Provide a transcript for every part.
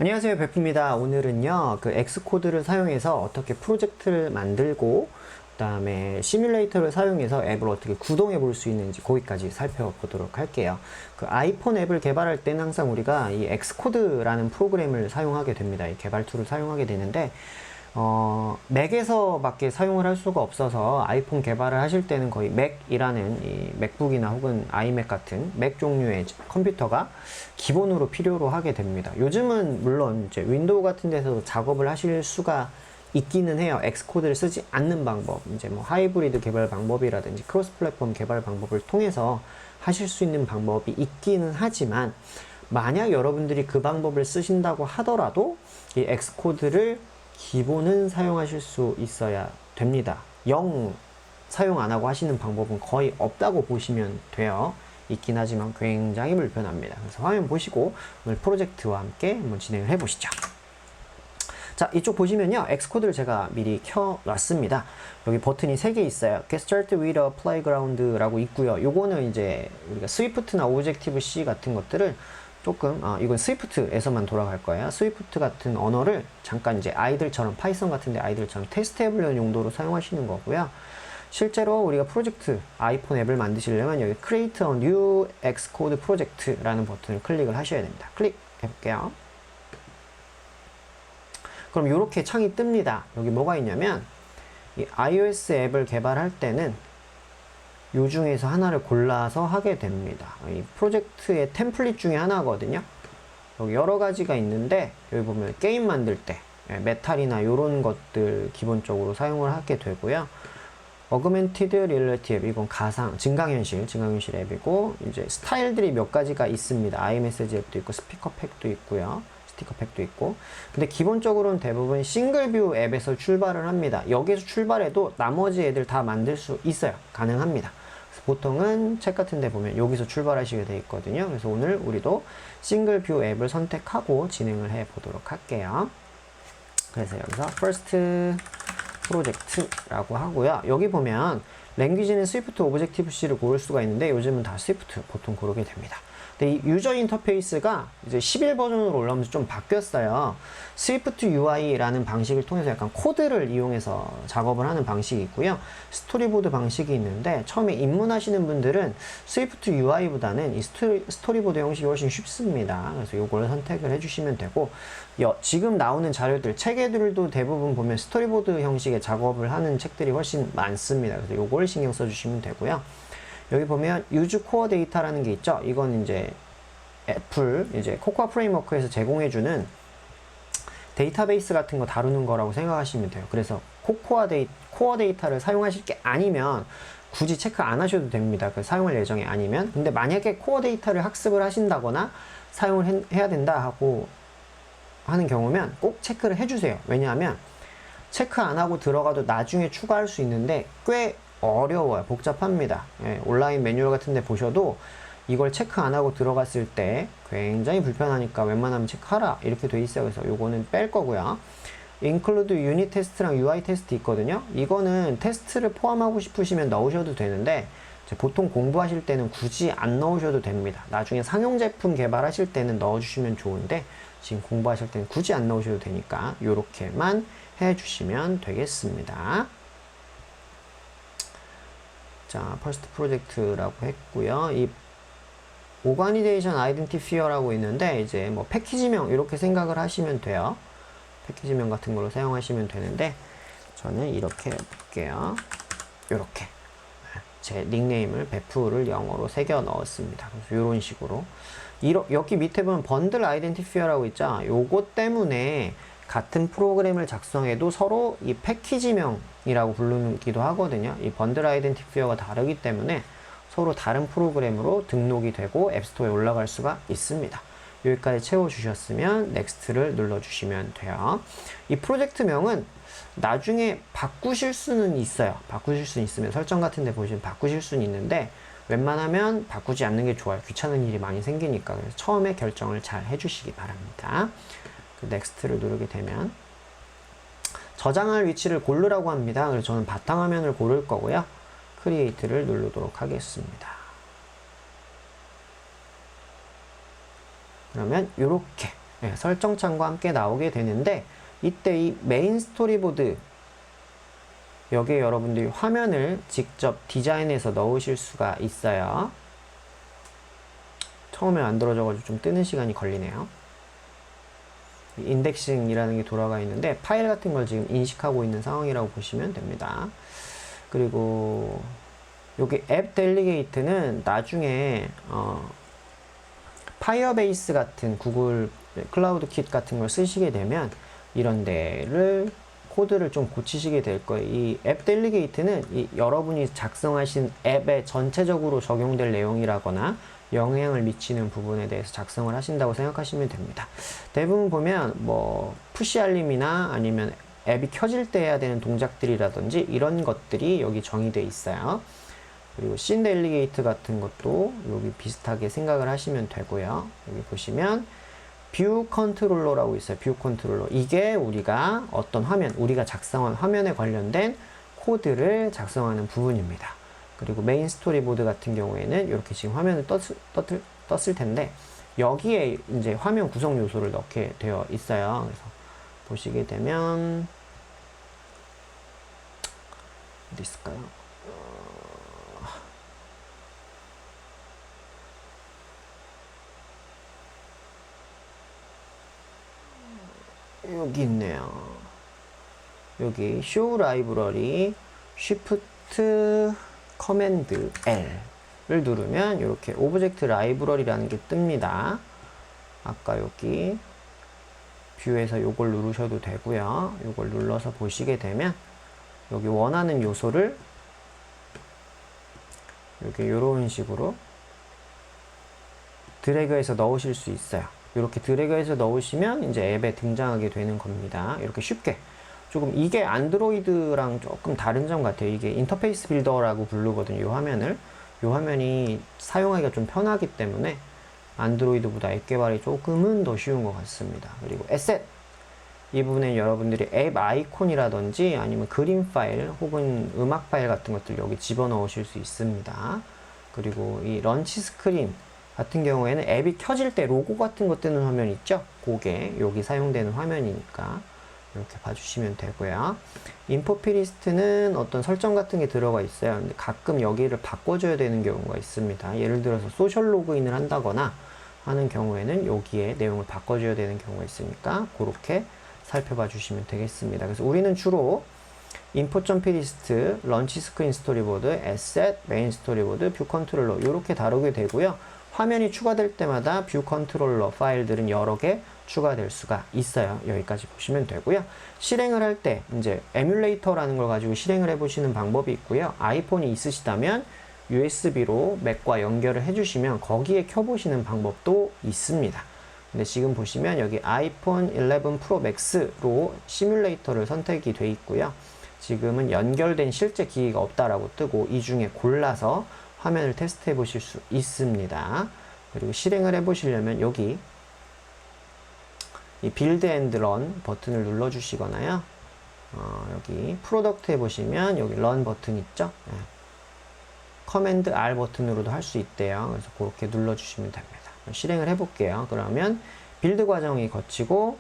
안녕하세요, 베프입니다. 오늘은요, 그 엑스코드를 사용해서 어떻게 프로젝트를 만들고, 그 다음에 시뮬레이터를 사용해서 앱을 어떻게 구동해 볼 수 있는지 거기까지 살펴보도록 할게요. 그 아이폰 앱을 개발할 때는 항상 우리가 이 엑스코드라는 프로그램을 사용하게 됩니다. 이 개발 툴을 사용하게 되는데, 맥에서밖에 사용을 할 수가 없어서 아이폰 개발을 하실 때는 거의 맥이라는 이 맥북이나 혹은 아이맥 같은 맥 종류의 컴퓨터가 기본으로 필요로 하게 됩니다. 요즘은 물론 이제 윈도우 같은 데서도 작업을 하실 수가 있기는 해요. 엑스코드를 쓰지 않는 방법, 이제 뭐 하이브리드 개발 방법이라든지 크로스 플랫폼 개발 방법을 통해서 하실 수 있는 방법이 있기는 하지만, 만약 여러분들이 그 방법을 쓰신다고 하더라도 이 엑스코드를 기본은 사용하실 수 있어야 됩니다. 0 사용 안 하고 하시는 방법은 거의 없다고 보시면 돼요. 있긴 하지만 굉장히 불편합니다. 그래서 화면 보시고 오늘 프로젝트와 함께 한번 진행을 해 보시죠. 자, 이쪽 보시면요, 엑스코드를 제가 미리 켜놨습니다. 여기 버튼이 3개 있어요. Get Started with a Playground 라고 있고요. 요거는 이제 우리가 스위프트나 오브젝티브-C 같은 것들을 조금, 이건 스위프트에서만 돌아갈 거예요. 스위프트 같은 언어를 잠깐 이제 아이들처럼, 파이썬 같은데 아이들처럼 테스트 해보려는 용도로 사용하시는 거고요. 실제로 우리가 프로젝트, 아이폰 앱을 만드시려면 여기 Create a New Xcode Project라는 버튼을 클릭을 하셔야 됩니다. 클릭해볼게요. 그럼 이렇게 창이 뜹니다. 여기 뭐가 있냐면, 이 iOS 앱을 개발할 때는 요 중에서 하나를 골라서 하게 됩니다. 이 프로젝트의 템플릿 중에 하나거든요. 여기 여러 가지가 있는데, 여기 보면 게임 만들 때 메탈이나 요런 것들 기본적으로 사용을 하게 되고요. 어그멘티드 리얼리티 앱, 이건 가상, 증강현실 앱이고, 이제 스타일들이 몇 가지가 있습니다. 아이메시지 앱도 있고, 스티커 팩도 있고. 근데 기본적으로는 대부분 싱글뷰 앱에서 출발을 합니다. 여기서 출발해도 나머지 애들 다 만들 수 있어요. 가능합니다. 그래서 보통은 책 같은 데 보면 여기서 출발하시게 돼 있거든요. 그래서 오늘 우리도 싱글뷰 앱을 선택하고 진행을 해 보도록 할게요. 그래서 여기서 first 프로젝트라고 하고요. 여기 보면 랭귀지는 스위프트, 오브젝티브-C를 고를 수가 있는데 요즘은 다 스위프트 보통 고르게 됩니다. 근데 이 유저 인터페이스가 이제 11 버전으로 올라오면서 좀 바뀌었어요. 스위프트 UI라는 방식을 통해서 약간 코드를 이용해서 작업을 하는 방식이 있고요. 스토리보드 방식이 있는데, 처음에 입문하시는 분들은 스위프트 UI보다는 이 스토리보드 형식이 훨씬 쉽습니다. 그래서 요걸 선택을 해주시면 되고, 지금 나오는 자료들, 체계들도 대부분 보면 스토리보드 형식의 작업을 하는 책들이 훨씬 많습니다. 그래서 요걸 신경 써주시면 되고요. 여기 보면 use core data라는 게 있죠. 이건 이제 애플 이제 코코아 프레임워크에서 제공해주는 데이터베이스 같은 거 다루는 거라고 생각하시면 돼요. 그래서 코어 데이터를 사용하실 게 아니면 굳이 체크 안 하셔도 됩니다. 그 사용할 예정이 아니면. 근데 만약에 코어 데이터를 학습을 하신다거나 사용을 해야 된다 하고 하는 경우면 꼭 체크를 해주세요. 왜냐하면 체크 안 하고 들어가도 나중에 추가할 수 있는데 꽤 어려워요. 복잡합니다. 온라인 매뉴얼 같은 데 보셔도 이걸 체크 안 하고 들어갔을 때 굉장히 불편하니까 웬만하면 체크하라 이렇게 돼 있어요. 그래서 요거는 뺄 거고요. include 유닛 테스트랑 UI 테스트 있거든요. 이거는 테스트를 포함하고 싶으시면 넣으셔도 되는데, 보통 공부하실 때는 굳이 안 넣으셔도 됩니다. 나중에 상용 제품 개발하실 때는 넣어주시면 좋은데, 지금 공부하실 때는 굳이 안 넣으셔도 되니까 요렇게만 해주시면 되겠습니다. 자, 퍼스트 프로젝트라고 했고요. 이 오가니제이션 아이덴티피어라고 있는데, 이제 뭐 패키지명 이렇게 생각을 하시면 돼요. 패키지명 같은 걸로 사용하시면 되는데, 저는 이렇게 해볼게요. 이렇게 제 닉네임을 베프를 영어로 새겨 넣었습니다. 그래서 이런 식으로 여기 밑에 보면 번들 아이덴티피어라고 있죠. 요거 때문에 같은 프로그램을 작성해도 서로 이 패키지명이라고 부르기도 하거든요. 이 번들 아이덴티피어가 다르기 때문에 서로 다른 프로그램으로 등록이 되고 앱스토어에 올라갈 수가 있습니다. 여기까지 채워주셨으면 넥스트를 눌러주시면 돼요. 이 프로젝트명은 나중에 바꾸실 수는 있어요. 바꾸실 수는 있으면 설정 같은 데 보시면 바꾸실 수는 있는데, 웬만하면 바꾸지 않는 게 좋아요. 귀찮은 일이 많이 생기니까. 그래서 처음에 결정을 잘 해주시기 바랍니다. 넥스트를 누르게 되면 저장할 위치를 고르라고 합니다. 그래서 저는 바탕화면을 고를 거고요. 크리에이트를 누르도록 하겠습니다. 그러면 이렇게 네, 설정창과 함께 나오게 되는데, 이때 이 메인 스토리보드 여기에 여러분들이 화면을 직접 디자인해서 넣으실 수가 있어요. 처음에 만들어져가지고 좀 뜨는 시간이 걸리네요. 인덱싱이라는 게 돌아가 있는데 파일 같은 걸 지금 인식하고 있는 상황이라고 보시면 됩니다. 그리고 여기 앱 델리게이트는 나중에 파이어베이스 같은 구글 클라우드 킷 같은 걸 쓰시게 되면 이런 데를 코드를 좀 고치시게 될 거예요. 이 앱 델리게이트는 여러분이 작성하신 앱에 전체적으로 적용될 내용이라거나 영향을 미치는 부분에 대해서 작성을 하신다고 생각하시면 됩니다. 대부분 보면 뭐 푸시 알림이나 아니면 앱이 켜질 때 해야 되는 동작들이라든지 이런 것들이 여기 정의되어 있어요. 그리고 씬 델리게이트 같은 것도 여기 비슷하게 생각을 하시면 되고요. 여기 보시면 뷰 컨트롤러라고 있어요. 뷰 컨트롤러. 이게 우리가 어떤 화면, 우리가 작성한 화면에 관련된 코드를 작성하는 부분입니다. 그리고 메인 스토리보드 같은 경우에는 이렇게 지금 화면을 떴을 텐데 여기에 이제 화면 구성 요소를 넣게 되어 있어요. 그래서 보시게 되면 어디 있을까요? 여기 있네요. 여기 show 라이브러리 shift 커맨드 L을 누르면 이렇게 오브젝트 라이브러리라는 게 뜹니다. 아까 여기 뷰에서 요걸 누르셔도 되고요. 요걸 눌러서 보시게 되면 여기 원하는 요소를 이렇게 요런 식으로 드래그해서 넣으실 수 있어요. 이렇게 드래그해서 넣으시면 이제 앱에 등장하게 되는 겁니다. 이렇게 쉽게. 조금 이게 안드로이드랑 조금 다른 점 같아요. 이게 인터페이스 빌더라고 부르거든요. 이 화면을. 이 화면이 사용하기가 좀 편하기 때문에 안드로이드보다 앱 개발이 조금은 더 쉬운 것 같습니다. 그리고 에셋. 이 부분에 여러분들이 앱 아이콘이라든지 아니면 그림 파일 혹은 음악 파일 같은 것들 여기 집어넣으실 수 있습니다. 그리고 이 런치 스크린 같은 경우에는 앱이 켜질 때 로고 같은 거 뜨는 화면 있죠? 그게 여기 사용되는 화면이니까 이렇게 봐주시면 되고요. 인포피리스트는 어떤 설정 같은 게 들어가 있어요. 근데 가끔 여기를 바꿔줘야 되는 경우가 있습니다. 예를 들어서 소셜 로그인을 한다거나 하는 경우에는 여기에 내용을 바꿔줘야 되는 경우가 있으니까 그렇게 살펴봐 주시면 되겠습니다. 그래서 우리는 주로 인포.피리스트, 런치 스크린 스토리보드, 에셋, 메인 스토리보드, 뷰 컨트롤러 이렇게 다루게 되고요. 화면이 추가될 때마다 뷰 컨트롤러 파일들은 여러 개 추가될 수가 있어요. 여기까지 보시면 되고요. 실행을 할 때 이제 에뮬레이터라는 걸 가지고 실행을 해보시는 방법이 있고요. 아이폰이 있으시다면 USB로 맥과 연결을 해주시면 거기에 켜보시는 방법도 있습니다. 근데 지금 보시면 여기 아이폰 11 프로 맥스로 시뮬레이터를 선택이 돼 있고요. 지금은 연결된 실제 기기가 없다라고 뜨고 이 중에 골라서 화면을 테스트해 보실 수 있습니다. 그리고 실행을 해 보시려면 여기 이 빌드 앤드 런 버튼을 눌러 주시거나요. 여기 프로덕트에 보시면 여기 런 버튼 있죠? 네. 커맨드 R 버튼으로도 할 수 있대요. 그래서 그렇게 눌러 주시면 됩니다. 실행을 해 볼게요. 그러면 빌드 과정이 거치고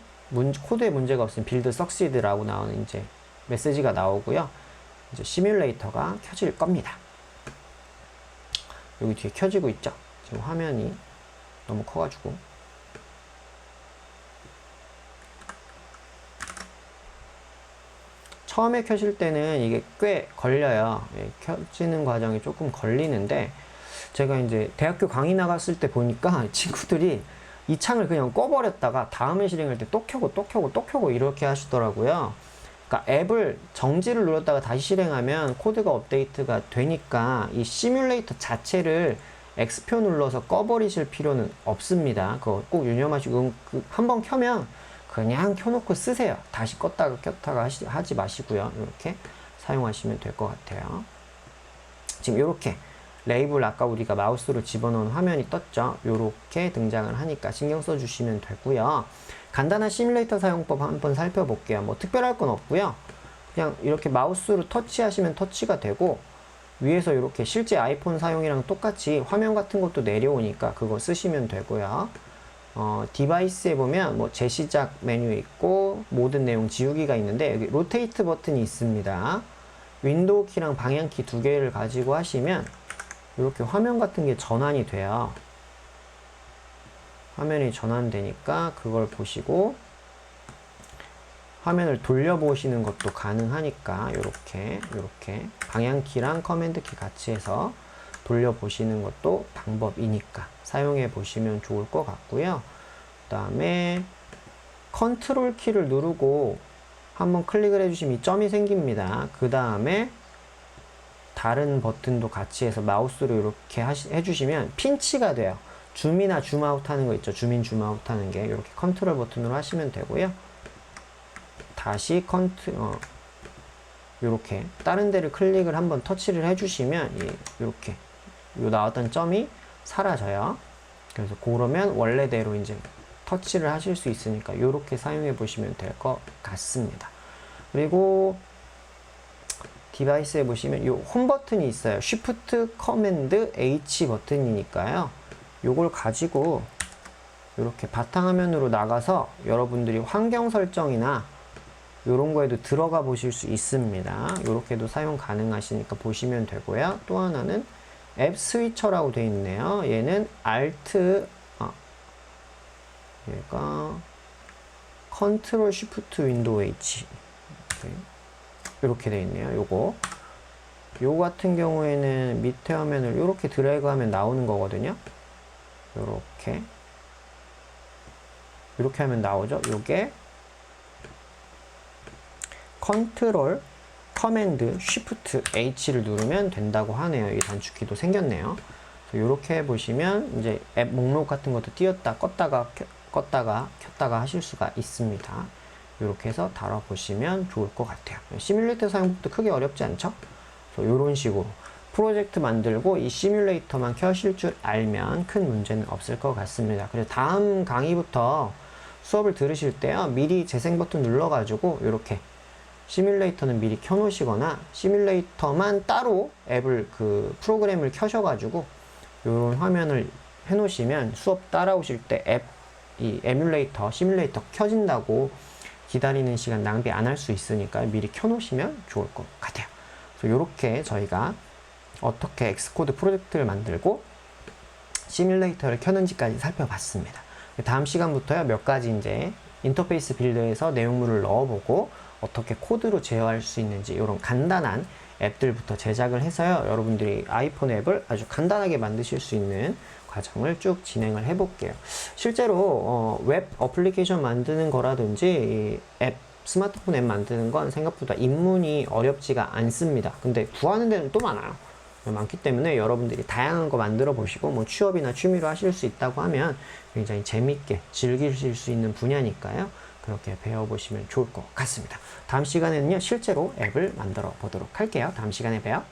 코드에 문제가 없으면 빌드 석시드라고 나오는 이제 메시지가 나오고요. 이제 시뮬레이터가 켜질 겁니다. 여기 뒤에 켜지고 있죠? 지금 화면이 너무 커가지고. 처음에 켜실 때는 이게 꽤 걸려요. 예, 켜지는 과정이 조금 걸리는데, 제가 이제 대학교 강의 나갔을 때 보니까 친구들이 이 창을 그냥 꺼버렸다가 다음에 실행할 때 또 켜고 또 켜고 또 켜고 이렇게 하시더라고요. 그러니까 앱을 정지를 눌렀다가 다시 실행하면 코드가 업데이트가 되니까 이 시뮬레이터 자체를 X표 눌러서 꺼버리실 필요는 없습니다. 그거 꼭 유념하시고 한번 켜면 그냥 켜놓고 쓰세요. 다시 껐다가 켰다가 하지 마시고요. 이렇게 사용하시면 될 것 같아요. 지금 이렇게 레이블 아까 우리가 마우스로 집어넣은 화면이 떴죠. 이렇게 등장을 하니까 신경 써주시면 되고요. 간단한 시뮬레이터 사용법 한번 살펴볼게요. 뭐 특별할 건 없고요. 그냥 이렇게 마우스로 터치하시면 터치가 되고 위에서 이렇게 실제 아이폰 사용이랑 똑같이 화면 같은 것도 내려오니까 그거 쓰시면 되고요. 디바이스에 보면 뭐 재시작 메뉴 있고 모든 내용 지우기가 있는데 여기 로테이트 버튼이 있습니다. 윈도우 키랑 방향 키 두 개를 가지고 하시면 이렇게 화면 같은 게 전환이 돼요. 화면이 전환되니까 그걸 보시고 화면을 돌려보시는 것도 가능하니까 이렇게 방향키랑 커맨드키 같이 해서 돌려보시는 것도 방법이니까 사용해 보시면 좋을 것 같고요. 그 다음에 컨트롤 키를 누르고 한번 클릭을 해주시면 이 점이 생깁니다. 그 다음에 다른 버튼도 같이 해서 마우스로 이렇게 해주시면 핀치가 돼요. 줌이나 줌아웃 하는 거 있죠. 줌인 줌아웃 하는 게 이렇게 컨트롤 버튼으로 하시면 되고요. 다시 이렇게 다른 데를 클릭을 한번 터치를 해주시면 이렇게 요 나왔던 점이 사라져요. 그래서 그러면 원래대로 이제 터치를 하실 수 있으니까 이렇게 사용해 보시면 될 것 같습니다. 그리고 디바이스에 보시면 요 홈 버튼이 있어요. Shift 커맨드 H 버튼이니까요. 요걸 가지고 이렇게 바탕화면으로 나가서 여러분들이 환경 설정이나 이런 거에도 들어가 보실 수 있습니다. 이렇게도 사용 가능하시니까 보시면 되고요. 또 하나는 앱 스위처라고 되어 있네요. 얘는 얘가 컨트롤 쉬프트 윈도우 H 이렇게 되어 있네요. 요거 같은 경우에는 밑에 화면을 이렇게 드래그 하면 나오는 거거든요. 이렇게 하면 나오죠. 요게 컨트롤 커맨드 쉬프트 H를 누르면 된다고 하네요. 이 단축키도 생겼네요. 이렇게 해보시면 이제 앱 목록 같은 것도 띄었다 껐다가 켰다가 하실 수가 있습니다. 이렇게 해서 다뤄보시면 좋을 것 같아요. 시뮬레이터 사용법도 크게 어렵지 않죠? 이런 식으로 프로젝트 만들고 이 시뮬레이터만 켜실 줄 알면 큰 문제는 없을 것 같습니다. 그래서 다음 강의부터 수업을 들으실 때요, 미리 재생 버튼 눌러가지고 이렇게 시뮬레이터는 미리 켜놓으시거나 시뮬레이터만 따로 앱을 프로그램을 켜셔가지고 이런 화면을 해놓으시면 수업 따라오실 때 이 에뮬레이터, 시뮬레이터 켜진다고 기다리는 시간 낭비 안 할 수 있으니까 미리 켜놓으시면 좋을 것 같아요. 그래서 이렇게 저희가 어떻게 엑스코드 프로젝트를 만들고 시뮬레이터를 켜는지까지 살펴봤습니다. 다음 시간부터요, 몇 가지 이제 인터페이스 빌드에서 내용물을 넣어보고 어떻게 코드로 제어할 수 있는지 이런 간단한 앱들부터 제작을 해서요, 여러분들이 아이폰 앱을 아주 간단하게 만드실 수 있는 과정을 쭉 진행을 해볼게요. 실제로 웹 어플리케이션 만드는 거라든지 스마트폰 앱 만드는 건 생각보다 입문이 어렵지가 않습니다. 근데 구하는 데는 또 많기 때문에 여러분들이 다양한 거 만들어 보시고 뭐 취업이나 취미로 하실 수 있다고 하면 굉장히 재밌게 즐기실 수 있는 분야니까요. 그렇게 배워보시면 좋을 것 같습니다. 다음 시간에는요, 실제로 앱을 만들어 보도록 할게요. 다음 시간에 봬요.